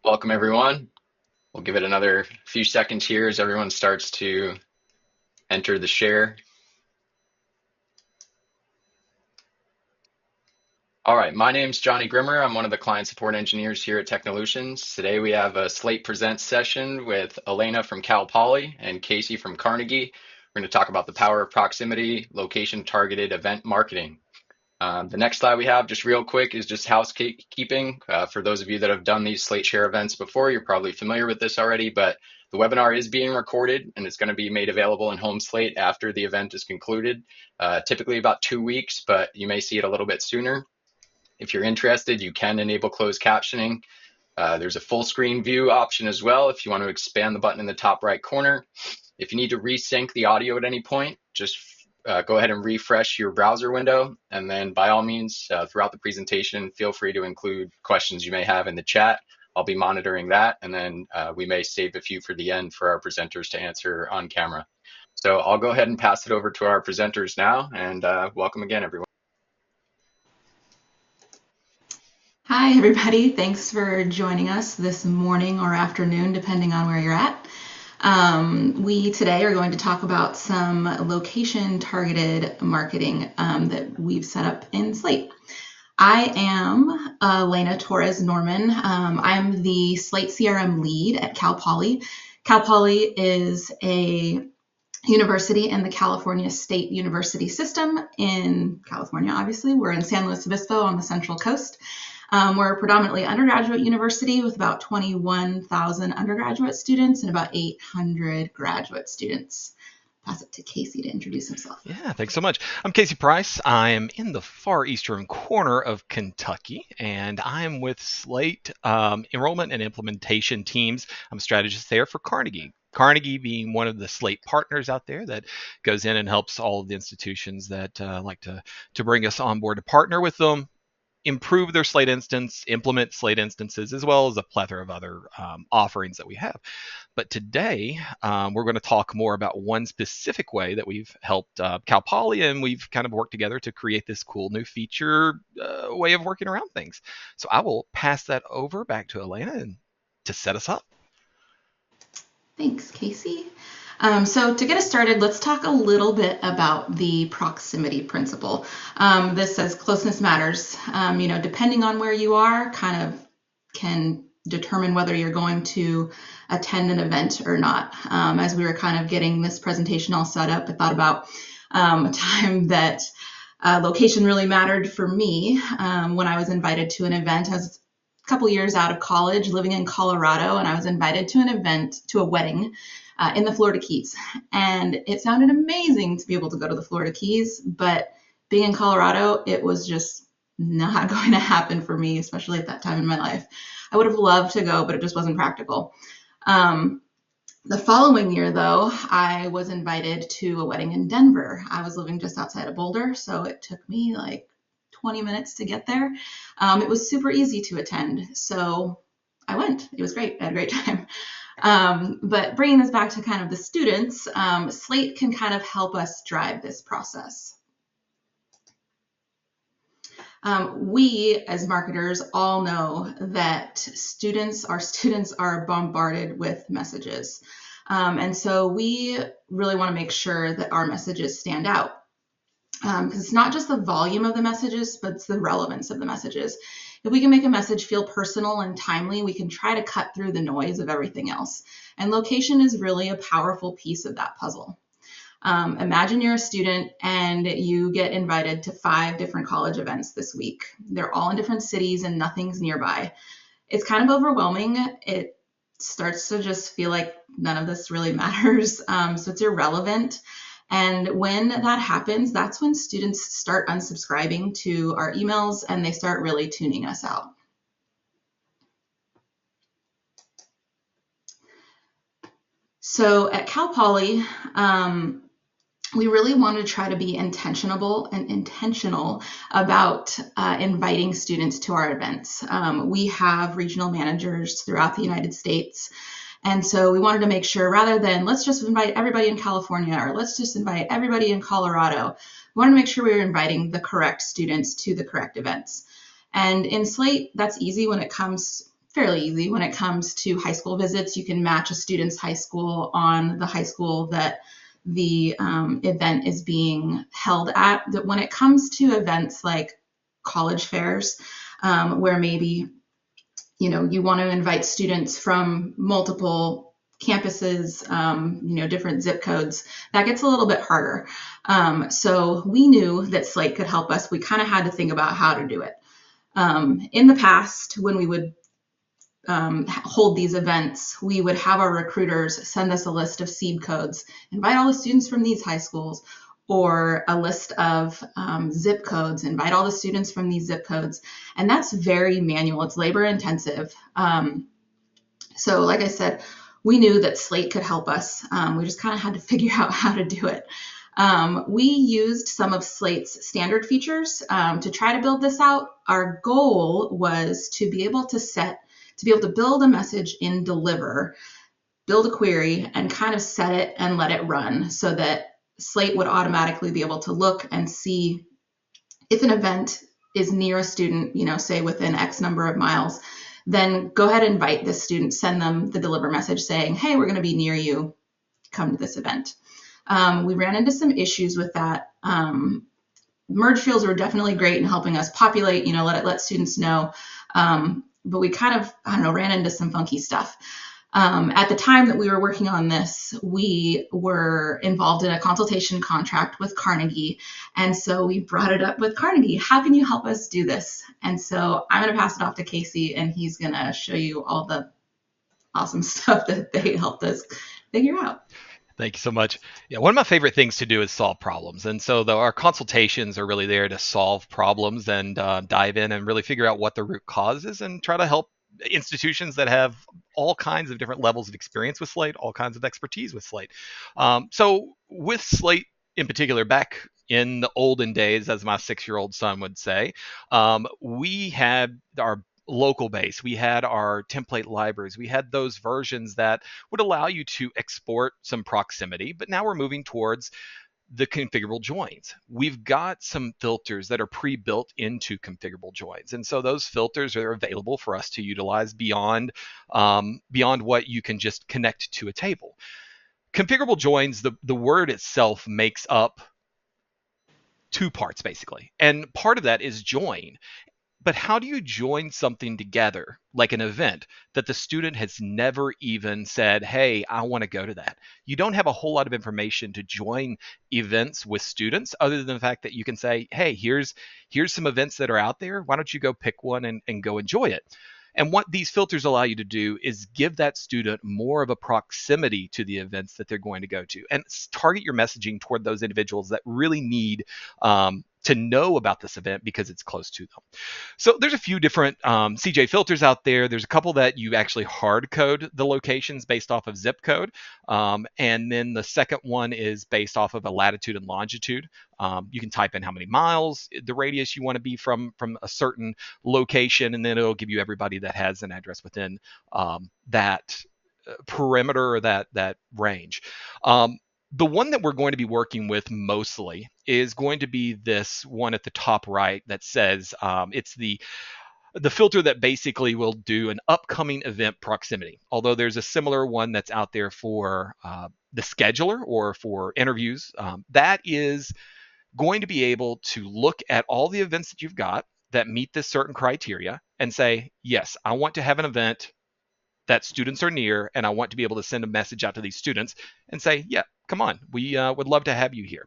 Welcome, everyone. We'll give it another few seconds here as everyone starts to enter the share. All right, my name's Johnny Grimmer. I'm one of the client support engineers here at Technolutions. Today we have a Slate Presents session with Elena from Cal Poly and Casey from Carnegie. We're going to talk about the power of proximity, location-targeted event marketing. The next slide we have, just real quick, is just housekeeping. For those of you that have done these Slate Share events before, you're probably familiar with this already, but the webinar is being recorded and it's going to be made available in Home Slate after the event is concluded, typically about 2 weeks, but you may see it a little bit sooner. If you're interested, you can enable closed captioning. There's a full screen view option as well if you want to expand the button in the top right corner. If you need to resync the audio at any point, just go ahead and refresh your browser window. And then by all means, throughout the presentation, feel free to include questions you may have in the chat. I'll be monitoring that. And then we may save a few for the end for our presenters to answer on camera. So I'll go ahead and pass it over to our presenters now. And welcome again, everyone. Hi, everybody. Thanks for joining us this morning or afternoon, depending on where you're at. We today are going to talk about some location-targeted marketing that we've set up in Slate. I am Elena Torres Norman. I'm the Slate CRM lead at Cal Poly. Cal Poly is a university in the California State University system in California, obviously. We're in San Luis Obispo on the Central Coast. We're a predominantly undergraduate university with about 21,000 undergraduate students and about 800 graduate students. Pass it to Casey to introduce himself. Yeah, thanks so much. I'm Casey Price. I am in the far eastern corner of Kentucky, and I'm with Slate enrollment and implementation teams. I'm a strategist there for Carnegie. Carnegie being one of the Slate partners out there that goes in and helps all of the institutions that like to bring us on board to partner with them, improve their Slate instance, implement Slate instances, as well as a plethora of other offerings that we have. But today, we're going to talk more about one specific way that we've helped Cal Poly, and we've kind of worked together to create this cool new feature way of working around things. So I will pass that over back to Elena and to set us up. Thanks, Casey. So to get us started, let's talk a little bit about the proximity principle. This says closeness matters. Depending on where you are, kind of can determine whether you're going to attend an event or not. As we were kind of getting this presentation all set up, I thought about a time that location really mattered for me when I was invited to an event. I was a couple years out of college, living in Colorado, and I was invited to an event, to a wedding in the Florida Keys. And it sounded amazing to be able to go to the Florida Keys, but being in Colorado, it was just not going to happen for me, especially at that time in my life. I would have loved to go, but it just wasn't practical. The following year, though, I was invited to a wedding in Denver. I was living just outside of Boulder, so it took me like 20 minutes to get there. It was super easy to attend, so I went. It was great. I had a great time. But bringing this back to kind of the students, Slate can kind of help us drive this process. We, as marketers, all know that students are bombarded with messages. And so we really want to make sure that our messages stand out. Because it's not just the volume of the messages, but it's the relevance of the messages. If we can make a message feel personal and timely, we can try to cut through the noise of everything else. And location is really a powerful piece of that puzzle. Imagine you're a student and you get invited to 5 different college events this week. They're all in different cities and nothing's nearby. It's kind of overwhelming. It starts to just feel like none of this really matters. So it's irrelevant. And when that happens, that's when students start unsubscribing to our emails and they start really tuning us out. So at Cal Poly, we really want to try to be intentional about inviting students to our events. We have regional managers throughout the United States. And so we wanted to make sure, rather than let's just invite everybody in California or let's just invite everybody in Colorado, we wanted to make sure we were inviting the correct students to the correct events. And in Slate, that's easy when it comes fairly easy when it comes to high school visits. You can match a student's high school on the high school that the event is being held at. That when it comes to events like college fairs, where maybe you want to invite students from multiple campuses, different zip codes, that gets a little bit harder. So we knew that Slate could help us. We kind of had to think about how to do it. In the past, when we would hold these events, we would have our recruiters send us a list of seed codes, invite all the students from these high schools, or a list of zip codes, invite all the students from these zip codes. And that's very manual, it's labor intensive. So like I said, we knew that Slate could help us. We just kind of had to figure out how to do it. We used some of Slate's standard features to try to build this out. Our goal was to be able to build a message in Deliver, build a query, and kind of set it and let it run so that Slate would automatically be able to look and see if an event is near a student, say within X number of miles, then go ahead and invite this student, send them the Deliver message saying, hey, we're going to be near you, come to this event. We ran into some issues with that. Merge fields were definitely great in helping us populate, let students know. But we kind of, ran into some funky stuff. At the time that we were working on this, we were involved in a consultation contract with Carnegie. And so we brought it up with Carnegie. How can you help us do this? And so I'm going to pass it off to Casey, and he's going to show you all the awesome stuff that they helped us figure out. Thank you so much. Yeah, one of my favorite things to do is solve problems. And so our consultations are really there to solve problems and dive in and really figure out what the root cause is and try to help institutions that have all kinds of different levels of experience with Slate, all kinds of expertise with Slate. So with Slate in particular, back in the olden days, as my 6-year-old son would say, we had our local base. We had our template libraries. We had those versions that would allow you to export some proximity, but now we're moving towards the configurable joins. We've got some filters that are pre-built into configurable joins. And so those filters are available for us to utilize beyond what you can just connect to a table. Configurable joins, the word itself makes up 2 parts basically. And part of that is join. But how do you join something together, like an event, that the student has never even said, hey, I want to go to that? You don't have a whole lot of information to join events with students other than the fact that you can say, hey, here's some events that are out there. Why don't you go pick one and go enjoy it? And what these filters allow you to do is give that student more of a proximity to the events that they're going to go to and target your messaging toward those individuals that really need to know about this event because it's close to them. So there's a few different CJ filters out there. There's a couple that you actually hard code the locations based off of zip code. And then the second one is based off of a latitude and longitude. You can type in how many miles, the radius you want to be from a certain location, and then it'll give you everybody that has an address within that perimeter or that range. The one that we're going to be working with mostly is going to be this one at the top right that says it's the filter that basically will do an upcoming event proximity. Although there's a similar one that's out there for the scheduler or for interviews. That is going to be able to look at all the events that you've got that meet this certain criteria and say, yes, I want to have an event that students are near, and I want to be able to send a message out to these students and say, yeah, come on, we would love to have you here.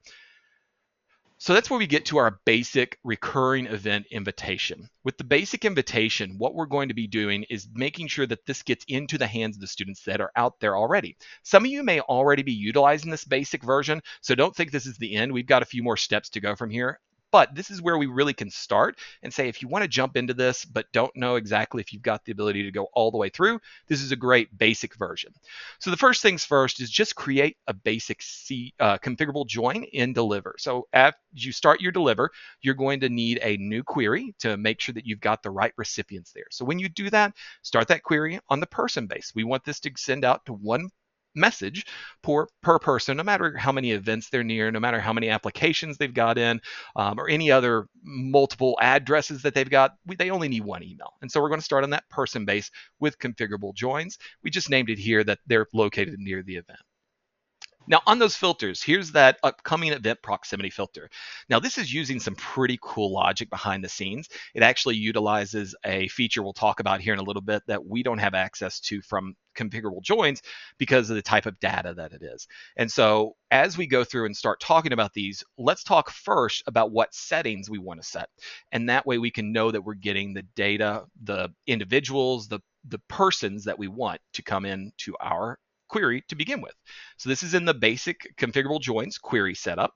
So that's where we get to our basic recurring event invitation. With the basic invitation, what we're going to be doing is making sure that this gets into the hands of the students that are out there already. Some of you may already be utilizing this basic version, so don't think this is the end. We've got a few more steps to go from here. But this is where we really can start and say, if you want to jump into this, but don't know exactly if you've got the ability to go all the way through, this is a great basic version. So the first things first is just create a basic configurable join in Deliver. So as you start your Deliver, you're going to need a new query to make sure that you've got the right recipients there. So when you do that, start that query on the person base. We want this to send out to one message per person, no matter how many events they're near, no matter how many applications they've got in, or any other multiple addresses that they've got. They only need one email. And so we're going to start on that person base with configurable joins. We just named it here that they're located near the event. Now, on those filters, here's that upcoming event proximity filter. Now, this is using some pretty cool logic behind the scenes. It actually utilizes a feature we'll talk about here in a little bit that we don't have access to from configurable joins because of the type of data that it is. And so, as we go through and start talking about these, let's talk first about what settings we want to set. And that way we can know that we're getting the data, the individuals, the persons that we want to come into our query to begin with. So this is in the basic configurable joins query setup.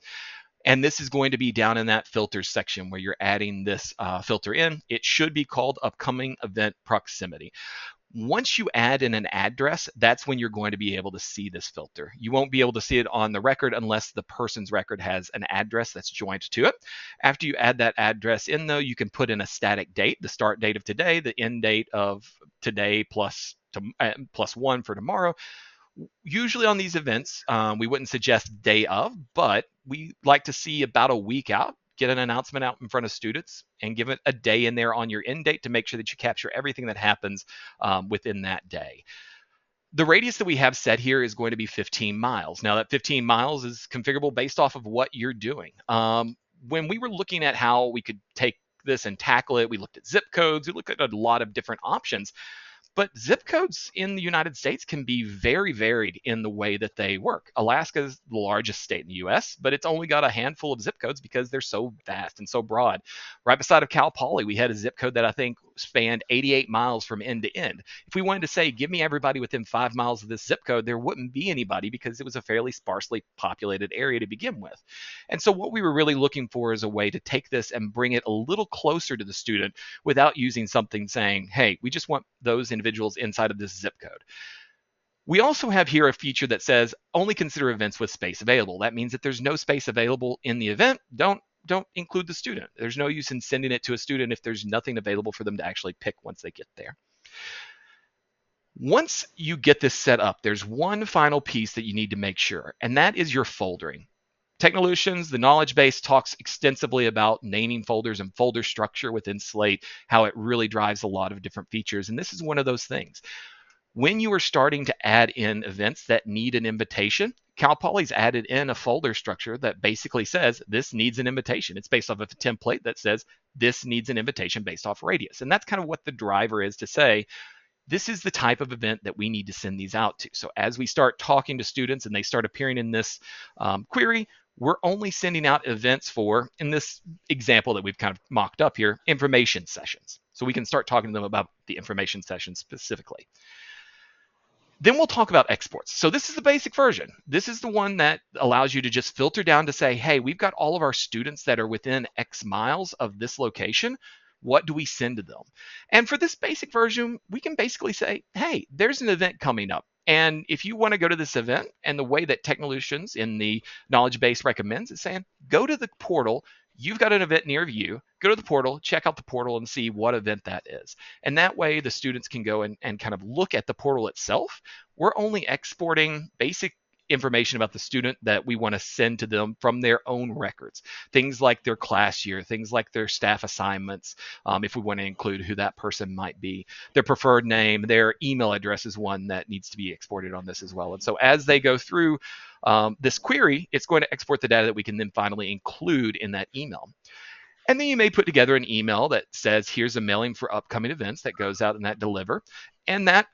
And this is going to be down in that filters section where you're adding this filter in. It should be called upcoming event proximity. Once you add in an address, that's when you're going to be able to see this filter. You won't be able to see it on the record unless the person's record has an address that's joined to it. After you add that address in, though, you can put in a static date, the start date of today, the end date of today plus one for tomorrow. Usually on these events, we wouldn't suggest day of, but we like to see about a week out, get an announcement out in front of students and give it a day in there on your end date to make sure that you capture everything that happens within that day. The radius that we have set here is going to be 15 miles. Now that 15 miles is configurable based off of what you're doing. When we were looking at how we could take this and tackle it, we looked at zip codes, we looked at a lot of different options. But zip codes in the United States can be very varied in the way that they work. Alaska is the largest state in the US, but it's only got a handful of zip codes because they're so vast and so broad. Right beside of Cal Poly, we had a zip code that I think spanned 88 miles from end to end. If we wanted to say, give me everybody within 5 miles of this zip code, there wouldn't be anybody because it was a fairly sparsely populated area to begin with. And so what we were really looking for is a way to take this and bring it a little closer to the student without using something saying, hey, we just want those individuals inside of this zip code. We also have here a feature that says only consider events with space available. That means that there's no space available in the event. Don't include the student. There's no use in sending it to a student if there's nothing available for them to actually pick once they get there. Once you get this set up, there's one final piece that you need to make sure, and that is your foldering. Technolutions, the knowledge base, talks extensively about naming folders and folder structure within Slate, how it really drives a lot of different features. And this is one of those things. When you are starting to add in events that need an invitation, Cal Poly's added in a folder structure that basically says this needs an invitation. It's based off of a template that says this needs an invitation based off radius. And that's kind of what the driver is to say, this is the type of event that we need to send these out to. So as we start talking to students and they start appearing in this query, we're only sending out events for, in this example that we've kind of mocked up here, information sessions. So we can start talking to them about the information session specifically. Then we'll talk about exports. So this is the basic version. This is the one that allows you to just filter down to say, hey, we've got all of our students that are within X miles of this location. What do we send to them? And for this basic version, we can basically say, hey, there's an event coming up. And if you want to go to this event, and the way that Technolutions in the knowledge base recommends is saying, go to the portal. You've got an event near you. Go to the portal, check out the portal, and see what event that is. And that way, the students can go and kind of look at the portal itself. We're only exporting basic information about the student that we want to send to them from their own records. Things like their class year, things like their staff assignments, if we want to include who that person might be, their preferred name, their email address is one that needs to be exported on this as well. And so as they go through this query, it's going to export the data that we can then finally include in that email. And then you may put together an email that says, here's a mailing for upcoming events that goes out in that deliver. And that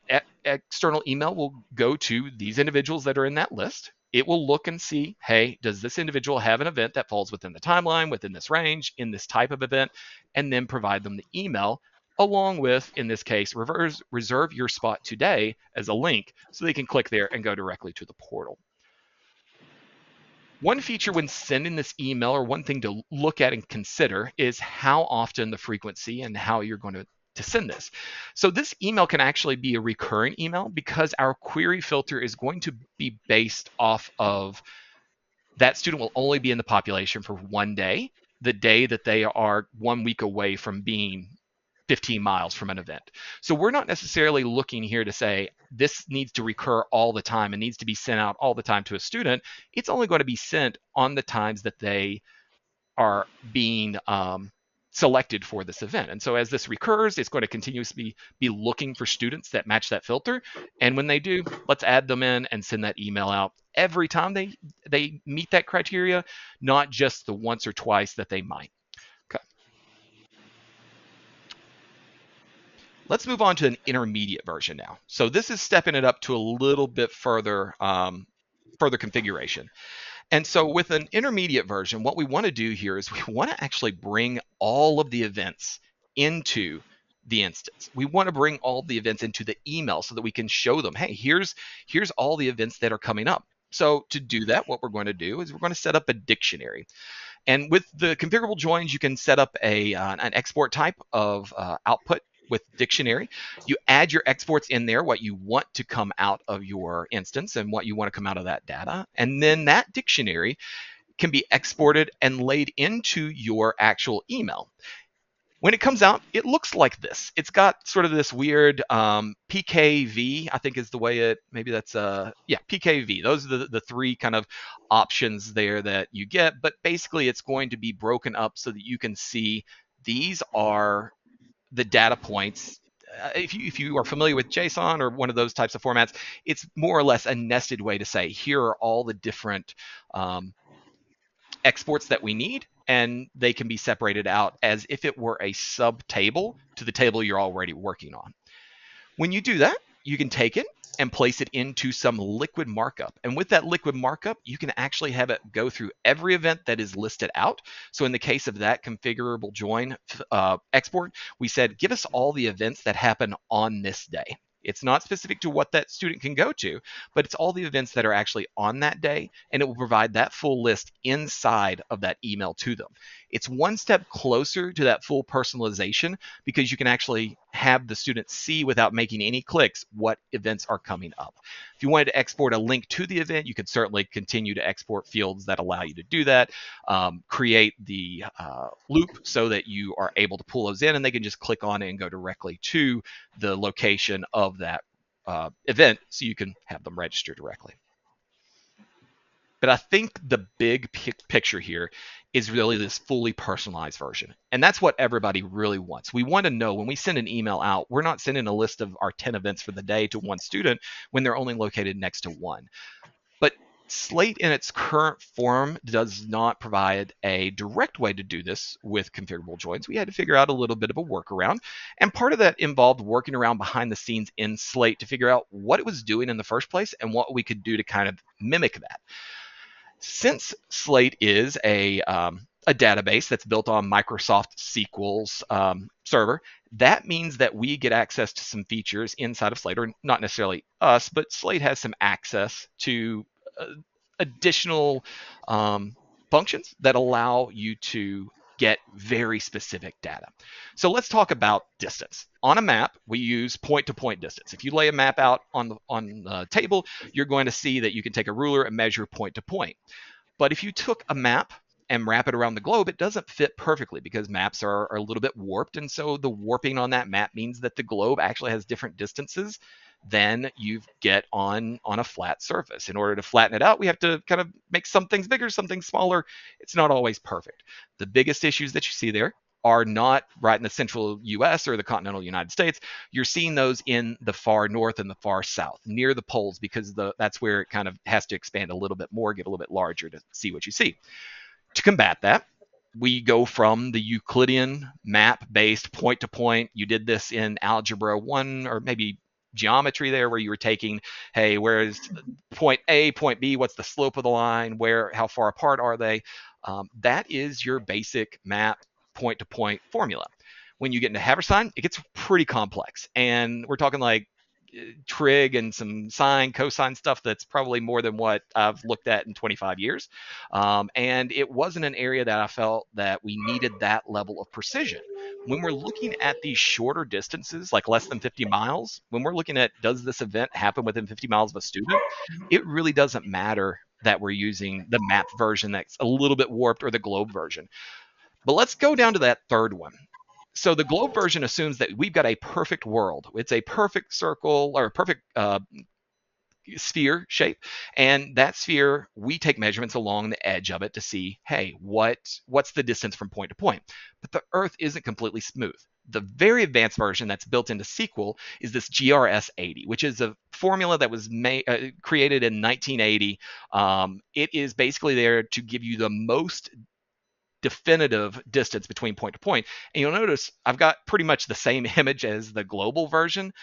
external email will go to these individuals that are in that list. It will look and see, hey, does this individual have an event that falls within the timeline, within this range, in this type of event, and then provide them the email along with, in this case, reserve your spot today as a link so they can click there and go directly to the portal. One feature when sending this email, or one thing to look at and consider, is how often, the frequency, and how you're going to send this. So this email can actually be a recurring email because our query filter is going to be based off of that student will only be in the population for one day, the day that they are 1 week away from being 15 miles from an event. So we're not necessarily looking here to say this needs to recur all the time and needs to be sent out all the time to a student. It's only going to be sent on the times that they are being selected for this event. And so as this recurs, it's going to continuously be looking for students that match that filter. And when they do, let's add them in and send that email out every time they meet that criteria, not just the once or twice that they might. Okay. Let's move on to an intermediate version now. So this is stepping it up to a little bit further, further configuration. And so with an intermediate version, what we want to do here is we want to actually bring all of the events into the instance. We want to bring all the events into the email so that we can show them, hey, here's all the events that are coming up. So to do that, what we're going to do is we're going to set up a dictionary. And with the configurable joins, you can set up an export type of output with dictionary. You add your exports in there, what you want to come out of your instance and what you want to come out of that data. And then that dictionary can be exported and laid into your actual email. When it comes out, it looks like this. It's got sort of this weird PKV, I think is the way it, maybe that's, yeah, PKV. Those are the three kind of options there that you get. But basically, it's going to be broken up so that you can see these are the data points. If you are familiar with JSON or one of those types of formats, it's more or less a nested way to say, here are all the different exports that we need, and they can be separated out as if it were a sub table to the table you're already working on. When you do that, you can take it and place it into some liquid markup. And with that liquid markup, you can actually have it go through every event that is listed out. So in the case of that configurable join export, we said, give us all the events that happen on this day. It's not specific to what that student can go to, but it's all the events that are actually on that day, and it will provide that full list inside of that email to them. It's one step closer to that full personalization because you can actually have the student see without making any clicks what events are coming up. If you wanted to export a link to the event, you could certainly continue to export fields that allow you to do that, create the loop so that you are able to pull those in and they can just click on it and go directly to the location of that event so you can have them register directly. But I think the big picture here is really this fully personalized version. And that's what everybody really wants. We want to know when we send an email out, we're not sending a list of our 10 events for the day to one student when they're only located next to one. But Slate in its current form does not provide a direct way to do this with configurable joins. We had to figure out a little bit of a workaround. And part of that involved working around behind the scenes in Slate to figure out what it was doing in the first place and what we could do to kind of mimic that. Since Slate is a database that's built on Microsoft SQL's server, that means that we get access to some features inside of Slate, or not necessarily us, but Slate has some access to additional functions that allow you to get very specific data. So let's talk about distance. On a map, we use point-to-point distance. If you lay a map out on the table, you're going to see that you can take a ruler and measure point to point. But if you took a map and wrap it around the globe, it doesn't fit perfectly because maps are a little bit warped. And so the warping on that map means that the globe actually has different distances than you get on a flat surface. In order to flatten it out, we have to kind of make some things bigger, some things smaller. It's not always perfect. The biggest issues that you see there are not right in the central US or the continental United States. You're seeing those in the far north and the far south, near the poles, because that's where it kind of has to expand a little bit more, get a little bit larger to see what you see. To combat that, we go from the Euclidean map-based point-to-point. You did this in Algebra 1 or maybe geometry there, where you were taking, hey, where is point A, point B, what's the slope of the line, how far apart are they? That is your basic map point-to-point formula. When you get into Haversine, it gets pretty complex, and we're talking like trig and some sine, cosine stuff that's probably more than what I've looked at in 25 years. And it wasn't an area that I felt that we needed that level of precision. When we're looking at these shorter distances, like less than 50 miles, when we're looking at does this event happen within 50 miles of a student, it really doesn't matter that we're using the map version that's a little bit warped or the globe version. But let's go down to that third one. So the globe version assumes that we've got a perfect world. It's a perfect circle or a perfect sphere shape, and that sphere, we take measurements along the edge of it to see, hey, what's the distance from point to point. But the Earth isn't completely smooth. The very advanced version that's built into SQL is this GRS 80, which is a formula that was created in 1980. It is basically there to give you the most definitive distance between point to point. And you'll notice I've got pretty much the same image as the global version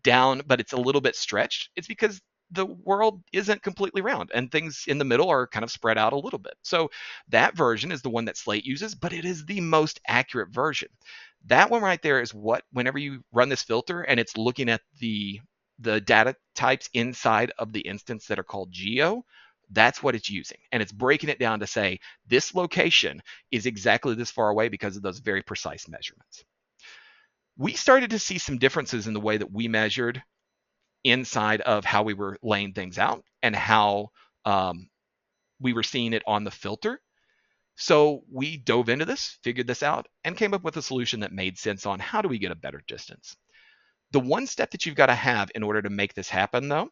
down, but it's a little bit stretched. It's because the world isn't completely round and things in the middle are kind of spread out a little bit. So that version is the one that Slate uses, but it is the most accurate version. That one right there is what, whenever you run this filter and it's looking at the data types inside of the instance that are called geo, that's what it's using. And it's breaking it down to say this location is exactly this far away because of those very precise measurements. We started to see some differences in the way that we measured inside of how we were laying things out and how we were seeing it on the filter. So we dove into this, figured this out, and came up with a solution that made sense on how do we get a better distance. The one step that you've got to have in order to make this happen, though,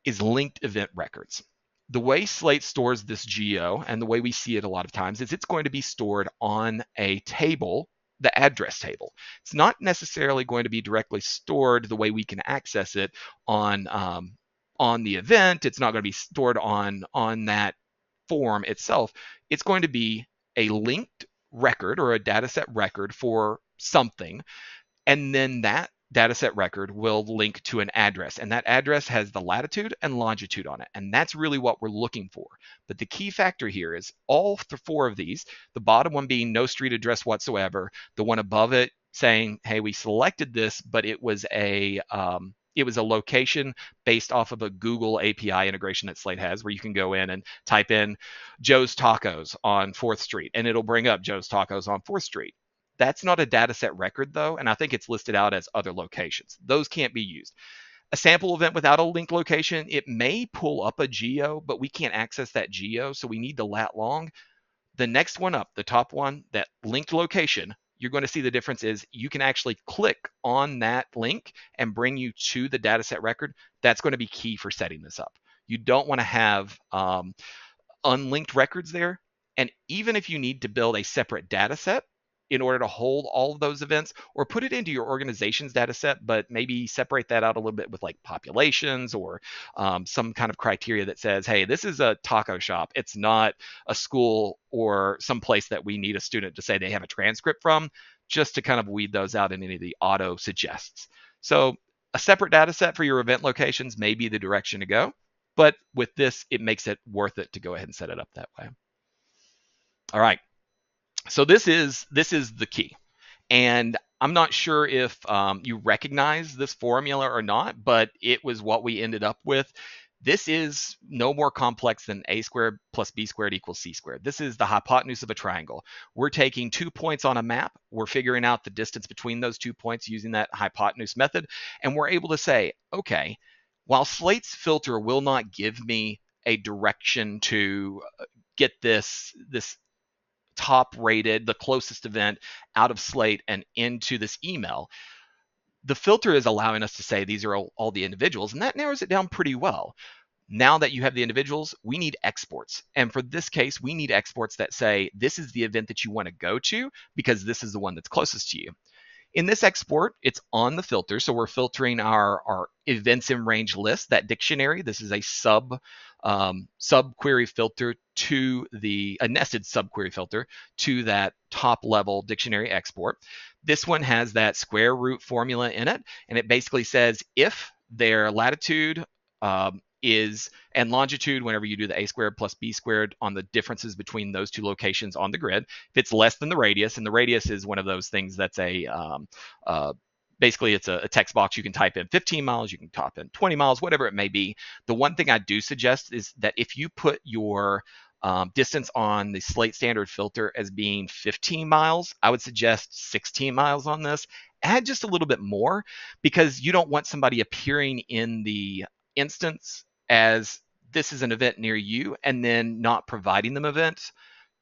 is linked event records. The way Slate stores this geo, and the way we see it a lot of times, is it's going to be stored on a table, the address table. It's not necessarily going to be directly stored the way we can access it on the event. It's not going to be stored on that form itself. It's going to be a linked record or a dataset record for something, and then that dataset record will link to an address, and that address has the latitude and longitude on it, and that's really what we're looking for. But the key factor here is all four of these, the bottom one being no street address whatsoever, the one above it saying, hey, we selected this, but it was a location based off of a Google API integration that Slate has, where you can go in and type in Joe's Tacos on 4th Street, and it'll bring up Joe's Tacos on 4th Street. That's not a dataset record, though, and I think it's listed out as other locations. Those can't be used. A sample event without a linked location, it may pull up a geo, but we can't access that geo, so we need the lat long. The next one up, the top one, that linked location, you're going to see the difference is you can actually click on that link and bring you to the dataset record. That's going to be key for setting this up. You don't want to have unlinked records there. And even if you need to build a separate data set in order to hold all of those events, or put it into your organization's data set, but maybe separate that out a little bit with like populations or some kind of criteria that says, hey, this is a taco shop. It's not a school or some place that we need a student to say they have a transcript from, just to kind of weed those out in any of the auto suggests. So a separate data set for your event locations may be the direction to go. But with this, it makes it worth it to go ahead and set it up that way. All right. So this is the key. And I'm not sure if you recognize this formula or not, but it was what we ended up with. This is no more complex than a squared plus b squared equals c squared. This is the hypotenuse of a triangle. We're taking 2 points on a map. We're figuring out the distance between those 2 points using that hypotenuse method. And we're able to say, okay, while Slate's filter will not give me a direction to get this top rated, the closest event out of Slate and into this email, the filter is allowing us to say these are all the individuals, and that narrows it down pretty well. Now that you have the individuals, we need exports. And for this case, we need exports that say this is the event that you want to go to because this is the one that's closest to you. In this export, it's on the filter. So we're filtering our events in range list, that dictionary. This is a subquery filter to a nested subquery filter to that top level dictionary export. This one has that square root formula in it. And it basically says if their latitude and longitude, whenever you do the a squared plus b squared on the differences between those two locations on the grid, if it's less than the radius, and the radius is one of those things that's basically it's a text box. You can type in 15 miles, you can type in 20 miles, whatever it may be. The one thing I do suggest is that if you put your distance on the Slate standard filter as being 15 miles, I would suggest 16 miles on this. Add just a little bit more because you don't want somebody appearing in the instance as this is an event near you and then not providing them events.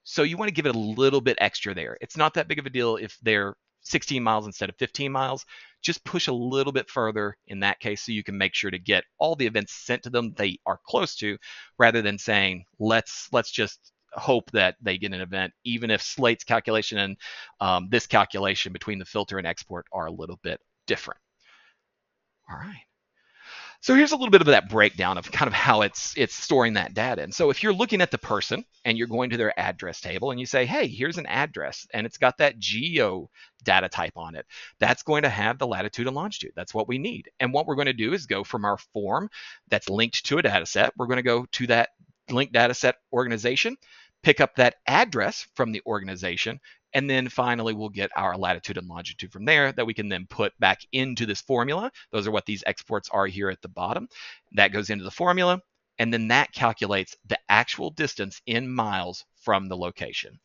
So you want to give it a little bit extra there. It's not that big of a deal if they're 16 miles instead of 15 miles, just push a little bit further in that case so you can make sure to get all the events sent to them they are close to, rather than saying, let's just hope that they get an event, even if Slate's calculation and this calculation between the filter and export are a little bit different. All right. So here's a little bit of that breakdown of kind of how it's storing that data. And so if you're looking at the person and you're going to their address table and you say, hey, here's an address and it's got that geo data type on it, that's going to have the latitude and longitude. That's what we need. And what we're going to do is go from our form that's linked to a data set. We're going to go to that linked data set organization, pick up that address from the organization, and then finally, we'll get our latitude and longitude from there that we can then put back into this formula. Those are what these exports are here at the bottom. That goes into the formula, and then that calculates the actual distance in miles from the location.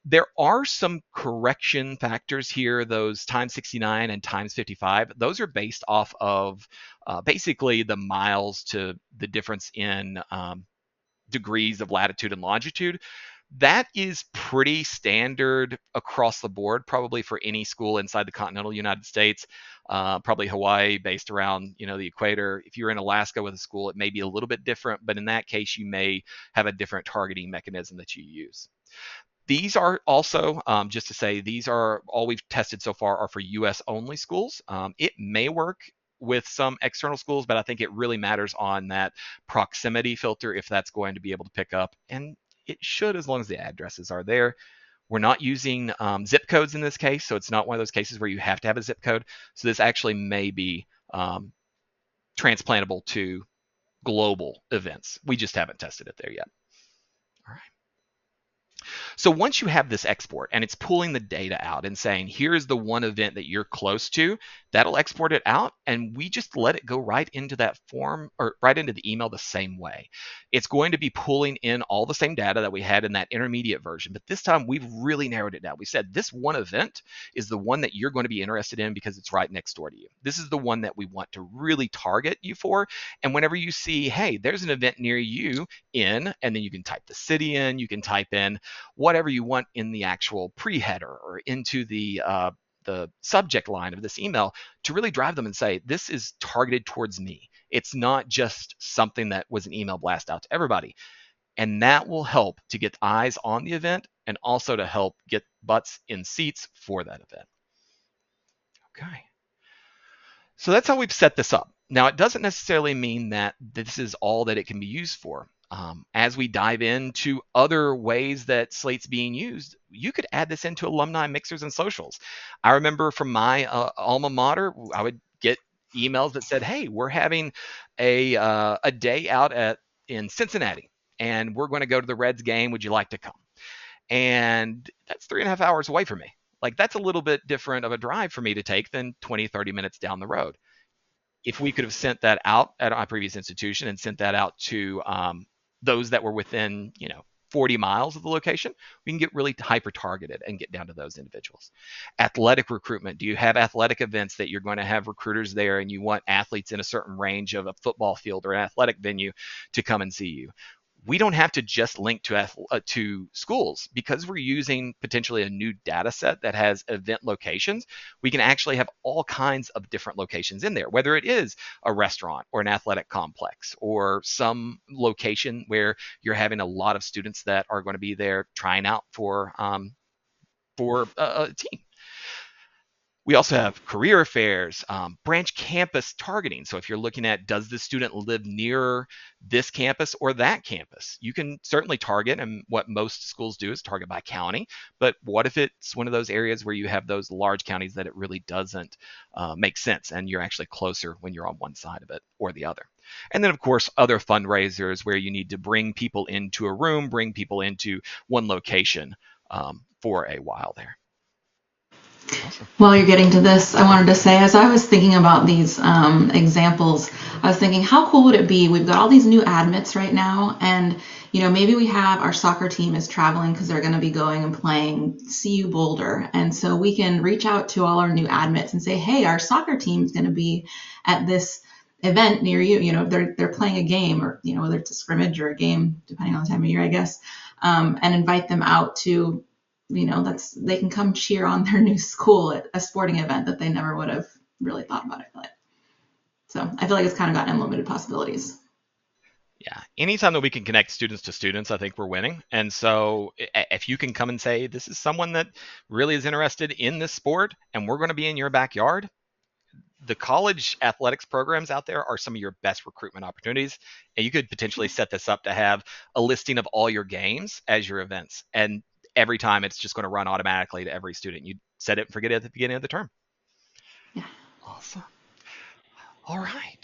There are some correction factors here, those times 69 and times 55. Those are based off of basically the miles to the difference in degrees of latitude and longitude. That is pretty standard across the board, probably for any school inside the continental United States, probably Hawaii based around, the equator. If you're in Alaska with a school, it may be a little bit different, but in that case, you may have a different targeting mechanism that you use. These are also, just to say, these are all we've tested so far are for US only schools. It may work with some external schools, but I think it really matters on that proximity filter if that's going to be able to pick up. And it should, as long as the addresses are there. We're not using zip codes in this case, so it's not one of those cases where you have to have a zip code. So this actually may be transplantable to global events. We just haven't tested it there yet. All right. So once you have this export and it's pulling the data out and saying, here's the one event that you're close to, that'll export it out, and we just let it go right into that form or right into the email the same way. It's going to be pulling in all the same data that we had in that intermediate version, but this time we've really narrowed it down. We said this one event is the one that you're going to be interested in because it's right next door to you. This is the one that we want to really target you for. And whenever you see, hey, there's an event near you and then you can type the city in, you can type in whatever you want in the actual pre-header or into the subject line of this email to really drive them and say, this is targeted towards me. It's not just something that was an email blast out to everybody. And that will help to get eyes on the event and also to help get butts in seats for that event. Okay. So that's how we've set this up. Now, it doesn't necessarily mean that this is all that it can be used for. As we dive into other ways that Slate's being used, you could add this into alumni mixers and socials. I remember from my alma mater, I would get emails that said, hey, we're having a day out in Cincinnati, and we're going to go to the Reds game. Would you like to come? And that's 3.5 hours away from me. Like, that's a little bit different of a drive for me to take than 20, 30 minutes down the road. If we could have sent that out at our previous institution and sent that out to those that were within, 40 miles of the location, we can get really hyper targeted and get down to those individuals. Athletic recruitment. Do you have athletic events that you're going to have recruiters there and you want athletes in a certain range of a football field or an athletic venue to come and see you? We don't have to just link to schools because we're using potentially a new data set that has event locations. We can actually have all kinds of different locations in there, whether it is a restaurant or an athletic complex or some location where you're having a lot of students that are going to be there trying out for a team. We also have career fairs, branch campus targeting. So if you're looking at, does the student live near this campus or that campus? You can certainly target, and what most schools do is target by county. But what if it's one of those areas where you have those large counties that it really doesn't make sense, and you're actually closer when you're on one side of it or the other? And then, of course, other fundraisers where you need to bring people into a room, bring people into one location for a while there. Awesome. While you're getting to this, I wanted to say, as I was thinking about these examples, I was thinking, how cool would it be? We've got all these new admits right now, and maybe we have our soccer team is traveling because they're going to be going and playing CU Boulder, and so we can reach out to all our new admits and say, hey, our soccer team is going to be at this event near you. They're playing a game, or whether it's a scrimmage or a game, depending on the time of year, I guess, and invite them out to they can come cheer on their new school at a sporting event that they never would have really thought about it. So I feel like it's kind of got unlimited possibilities. Yeah, anytime that we can connect students to students, I think we're winning. And so if you can come and say, this is someone that really is interested in this sport and we're going to be in your backyard, the college athletics programs out there are some of your best recruitment opportunities. And you could potentially set this up to have a listing of all your games as your events. And every time it's just going to run automatically to every student. You set it and forget it at the beginning of the term. Yeah. Awesome. All right.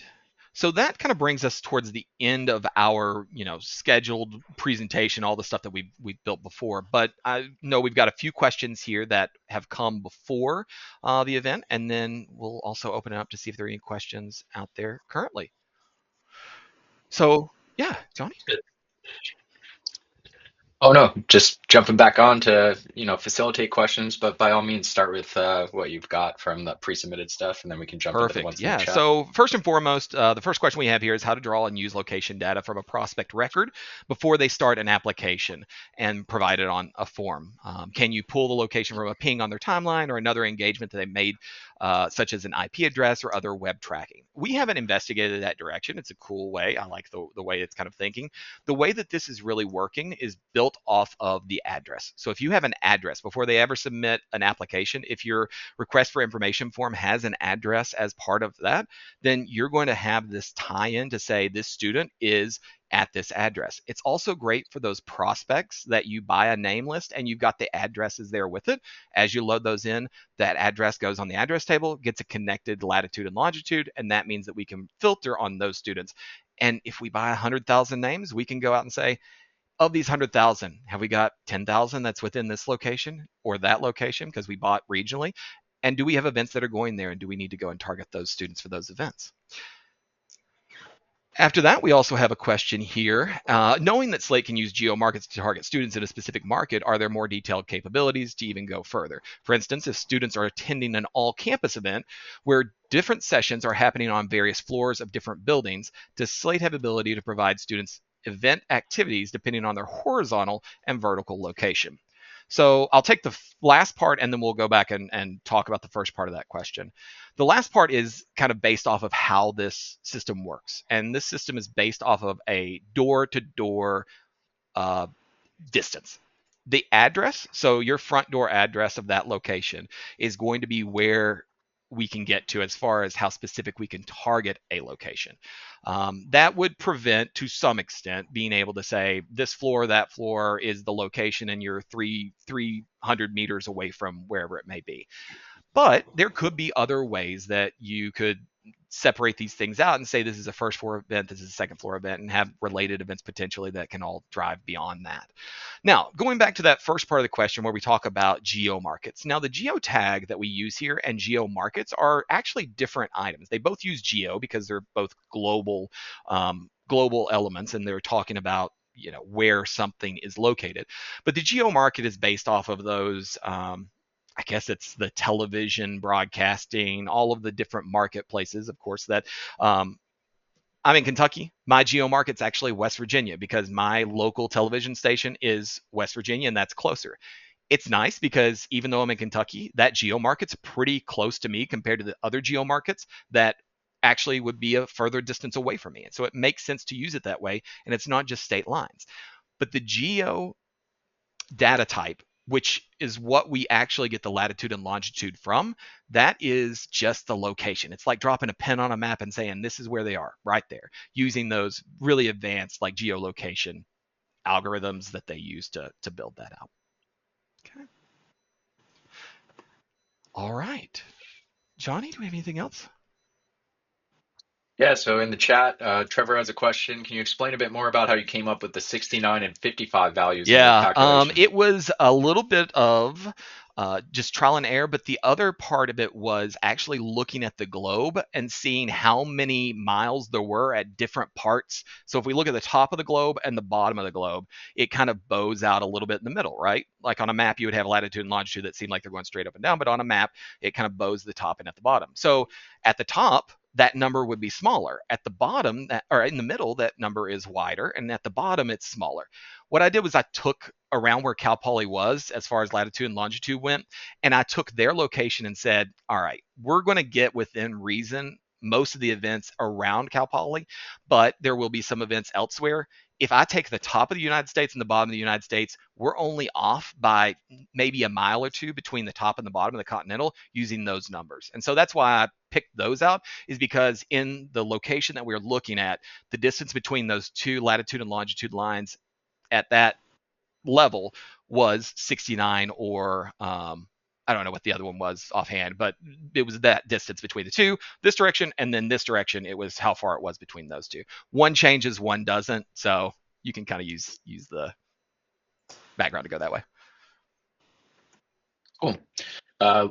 So that kind of brings us towards the end of our, scheduled presentation, all the stuff that we've built before. But I know we've got a few questions here that have come before the event, and then we'll also open it up to see if there are any questions out there currently. So yeah, Johnny. Oh no, just jumping back on to, facilitate questions, but by all means start with what you've got from the pre-submitted stuff, and then we can jump into the Perfect. ones in the Yeah. chat. So first and foremost, the first question we have here is how to draw and use location data from a prospect record before they start an application and provide it on a form. Can you pull the location from a ping on their timeline or another engagement that they made, such as an IP address or other web tracking? We haven't investigated that direction. It's a cool way. I like the way it's kind of thinking. The way that this is really working is built off of the address. So if you have an address before they ever submit an application, if your request for information form has an address as part of that, then you're going to have this tie-in to say this student is at this address. It's also great for those prospects that you buy a name list and you've got the addresses there with it. As you load those in, that address goes on the address table, gets a connected latitude and longitude, and that means that we can filter on those students. And if we buy 100,000 names, we can go out and say, of these 100,000, have we got 10,000 that's within this location or that location because we bought regionally? And do we have events that are going there? And do we need to go and target those students for those events? After that, we also have a question here. Knowing that Slate can use geo-markets to target students in a specific market, are there more detailed capabilities to even go further? For instance, if students are attending an all-campus event where different sessions are happening on various floors of different buildings, does Slate have the ability to provide students event activities depending on their horizontal and vertical location? So I'll take the last part and then we'll go back and talk about the first part of that question. The last part is kind of based off of how this system works. And this system is based off of a door-to-door distance. The address, so your front door address of that location, is going to be where we can get to as far as how specific we can target a location. That would prevent, to some extent, being able to say this floor, that floor is the location, and you're 300 meters away from wherever it may be. But there could be other ways that you could separate these things out and say this is a first floor event, this is a second floor event, and have related events potentially that can all drive beyond that. Now, going back to that first part of the question where we talk about geo markets. Now, the geo tag that we use here and geo markets are actually different items. They both use geo because they're both global elements, and they're talking about where something is located. But the geo market is based off of those. I guess it's the television broadcasting, all of the different marketplaces, of course, that I'm in Kentucky. My geo market's actually West Virginia because my local television station is West Virginia, and that's closer. It's nice because even though I'm in Kentucky, that geo market's pretty close to me compared to the other geo markets that actually would be a further distance away from me. And so it makes sense to use it that way, and it's not just state lines. But the geo data type, which is what we actually get the latitude and longitude from, that is just the location. It's like dropping a pin on a map and saying this is where they are, right there, using those really advanced like geolocation algorithms that they use to build that out. Okay. All right. Johnny, do we have anything else? Yeah, so in the chat, Trevor has a question. Can you explain a bit more about how you came up with the 69 and 55 values in your Yeah, calculation? it was a little bit of just trial and error, but the other part of it was actually looking at the globe and seeing how many miles there were at different parts. So if we look at the top of the globe and the bottom of the globe, it kind of bows out a little bit in the middle, right? Like on a map, you would have latitude and longitude that seem like they're going straight up and down, but on a map, it kind of bows the top and at the bottom. So at the top, that number would be smaller. At the bottom, or in the middle, that number is wider, and at the bottom, it's smaller. What I did was I took around where Cal Poly was as far as latitude and longitude went, and I took their location and said, all right, we're going to get within reason most of the events around Cal Poly, but there will be some events elsewhere. If I take the top of the United States and the bottom of the United States, we're only off by maybe a mile or two between the top and the bottom of the continental using those numbers. And so that's why I picked those out, is because in the location that we're looking at, the distance between those two latitude and longitude lines at that level was 69, or I don't know what the other one was offhand, but it was that distance between the two, this direction and then this direction. It was how far it was between those two. One changes, one doesn't. So you can kind of use the background to go that way. Cool.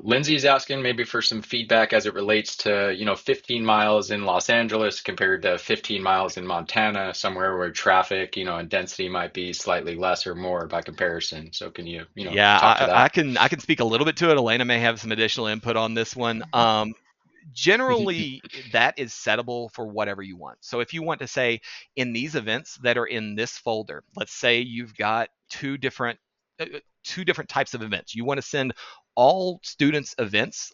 Lindsay's asking maybe for some feedback as it relates to, 15 miles in Los Angeles compared to 15 miles in Montana, somewhere where traffic, and density might be slightly less or more by comparison. So can you, Yeah, talk to I that? can speak a little bit to it. Elena may have some additional input on this one. Generally, that is settable for whatever you want. So if you want to say, in these events that are in this folder, let's say you've got two different types of events. You want to send all students events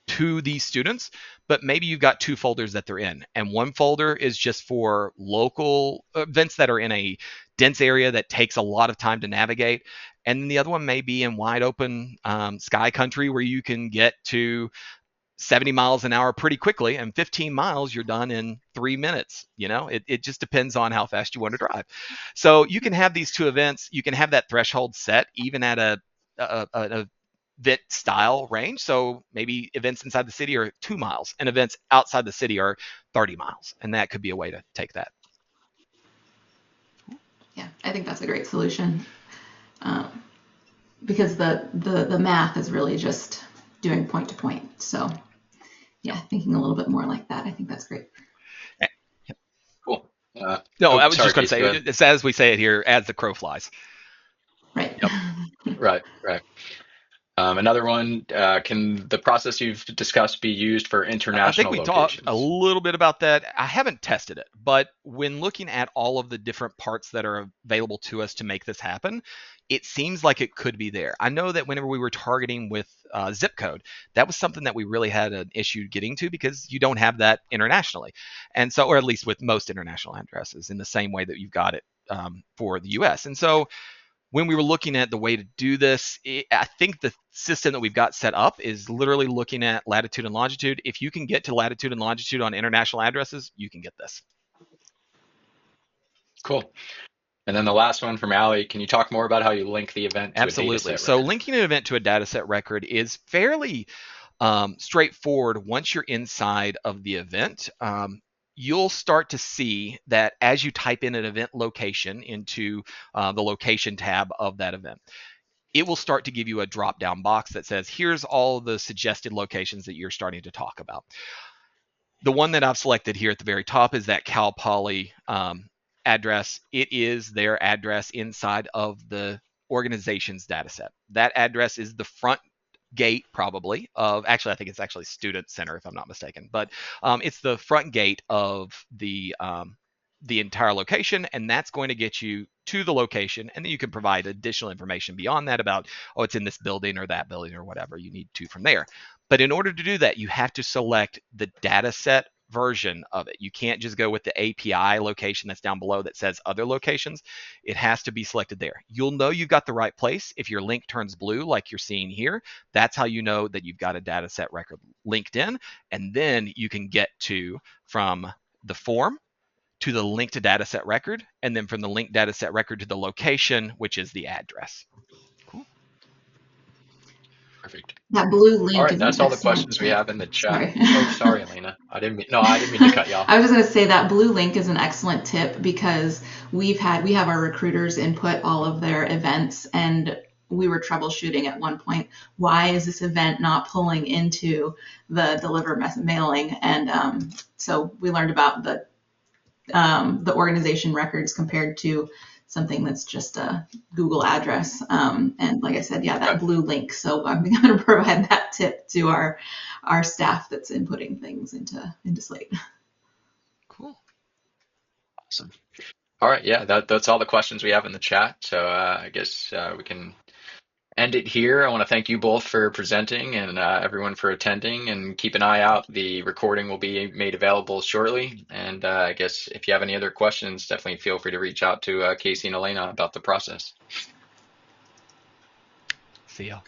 to these students, but maybe you've got two folders that they're in, and one folder is just for local events that are in a dense area that takes a lot of time to navigate, and then the other one may be in wide open sky country where you can get to 70 miles an hour pretty quickly, and 15 miles you're done in 3 minutes. It just depends on how fast you want to drive. So you can have these two events. You can have that threshold set even at a event style range. So maybe events inside the city are 2 miles and events outside the city are 30 miles, and that could be a way to take that. Yeah, I think that's a great solution, because the math is really just doing point to point. So yeah, thinking a little bit more like that, I think that's great. Cool. No, I was sorry, just going to Casey, say, it's as we say it here, as the crow flies. Right. Yep. Right. Another one, can the process you've discussed be used for I think international we talked a locations? little bit about that. I haven't tested it, but when looking at all of the different parts that are available to us to make this happen, it seems like it could be there. I know that whenever we were targeting with zip code, that was something that we really had an issue getting to, because you don't have that internationally. And so, or at least with most international addresses, in the same way that you've got it for the US. And so when we were looking at the way to do this, I think the system that we've got set up is literally looking at latitude and longitude. If you can get to latitude and longitude on international addresses, you can get this. Cool. And then the last one from Allie, can you talk more about how you link the event to a data Absolutely. set So record? linking an event to a data set record is fairly straightforward once you're inside of the event. You'll start to see that as you type in an event location into the location tab of that event, it will start to give you a drop down box that says, here's all the suggested locations that you're starting to talk about. The one that I've selected here at the very top is that Cal Poly address. It is their address inside of the organization's data set. That address is the front gate, probably, of, actually, I think it's actually Student Center, if I'm not mistaken, but it's the front gate of the entire location, and that's going to get you to the location, and then you can provide additional information beyond that about, oh, it's in this building or that building or whatever you need to from there. But in order to do that, you have to select the data set version of it. You can't just go with the API location that's down below that says other locations. It has to be selected there. You'll know you've got the right place if your link turns blue like you're seeing here. That's how you know that you've got a data set record linked in, and then you can get to from the form to the linked data set record, and then from the linked data set record to the location, which is the address. Cool. Perfect. That blue All link right, is an that's all the excellent questions we tip. have in the chat. Sorry. Oh, sorry, Elena. I didn't mean to cut you off. I was just going to say that blue link is an excellent tip, because we have our recruiters input all of their events, and we were troubleshooting at one point, why is this event not pulling into the deliver mailing? And so we learned about the organization records compared to something that's just a Google address. And like I said, yeah, that Okay. blue link. So I'm going to provide that tip to our staff that's inputting things into Slate. Cool. Awesome. All right. Yeah, that's all the questions we have in the chat. So I guess we can end it here. I want to thank you both for presenting and everyone for attending, and keep an eye out. The recording will be made available shortly. And I guess if you have any other questions, definitely feel free to reach out to Casey and Elena about the process. See ya.